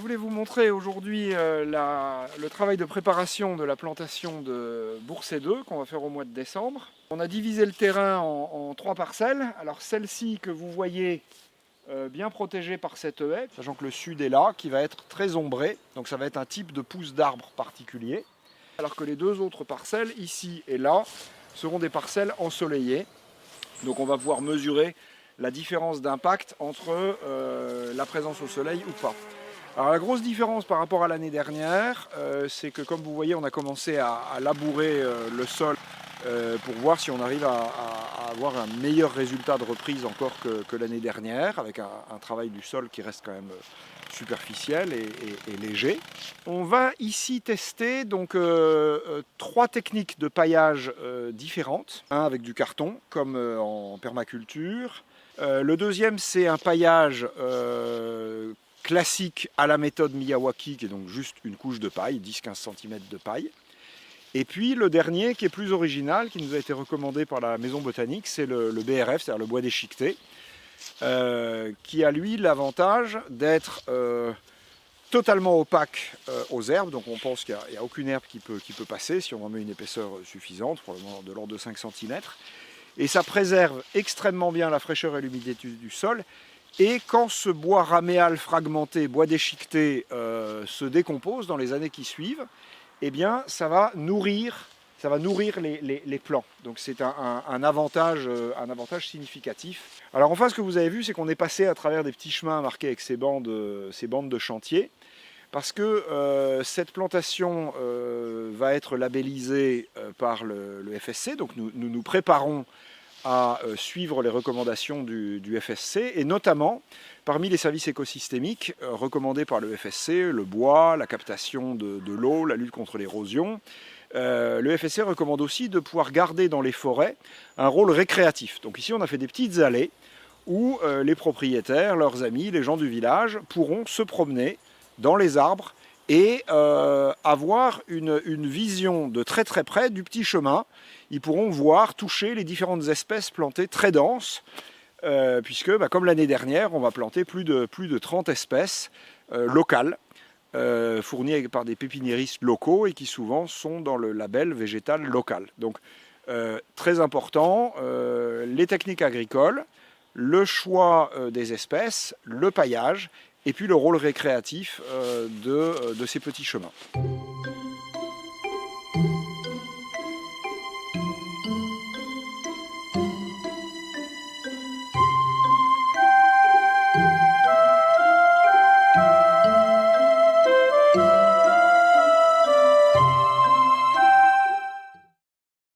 voulais vous montrer aujourd'hui le travail de préparation de la plantation de Bourset 2 qu'on va faire au mois de décembre. On a divisé le terrain en 3 parcelles. Alors celle-ci que vous voyez bien protégée par cette haie, sachant que le sud est là, qui va être très ombré, donc ça va être un type de pousse d'arbre particulier. Alors que les 2 autres parcelles, ici et là, seront des parcelles ensoleillées. Donc on va pouvoir mesurer la différence d'impact entre la présence au soleil ou pas. Alors la grosse différence par rapport à l'année dernière, c'est que comme vous voyez, on a commencé à labourer le sol pour voir si on arrive à avoir un meilleur résultat de reprise encore que l'année dernière, avec un travail du sol qui reste quand même superficiel et léger. On va ici tester donc 3 techniques de paillage différentes. Un avec du carton, comme en permaculture. Le deuxième, c'est un paillage classique à la méthode Miyawaki, qui est donc juste une couche de paille, 10-15 cm de paille. Et puis le dernier, qui est plus original, qui nous a été recommandé par la maison botanique, c'est le BRF, c'est-à-dire le bois déchiqueté, qui a lui l'avantage d'être totalement opaque aux herbes. Donc on pense qu'il n'y a aucune herbe qui peut passer si on en met une épaisseur suffisante, probablement de l'ordre de 5 cm. Et ça préserve extrêmement bien la fraîcheur et l'humidité du sol. Et quand ce bois raméal fragmenté, bois déchiqueté, se décompose dans les années qui suivent, eh bien ça va nourrir les plants. Donc c'est un avantage significatif. Alors en face, ce que vous avez vu, c'est qu'on est passé à travers des petits chemins marqués avec ces bandes de chantier, parce que cette plantation va être labellisée par le FSC, donc nous préparons à suivre les recommandations du FSC, et notamment parmi les services écosystémiques recommandés par le FSC, le bois, la captation de l'eau, la lutte contre l'érosion. Le FSC recommande aussi de pouvoir garder dans les forêts un rôle récréatif. Donc ici on a fait des petites allées où les propriétaires, leurs amis, les gens du village pourront se promener dans les arbres et avoir une vision de très très près du petit chemin. Ils pourront voir, toucher les différentes espèces plantées très denses, puisque comme l'année dernière, on va planter plus de 30 espèces locales, fournies par des pépiniéristes locaux et qui souvent sont dans le label végétal local. Donc très important, les techniques agricoles, le choix des espèces, le paillage, et puis le rôle récréatif de ces petits chemins.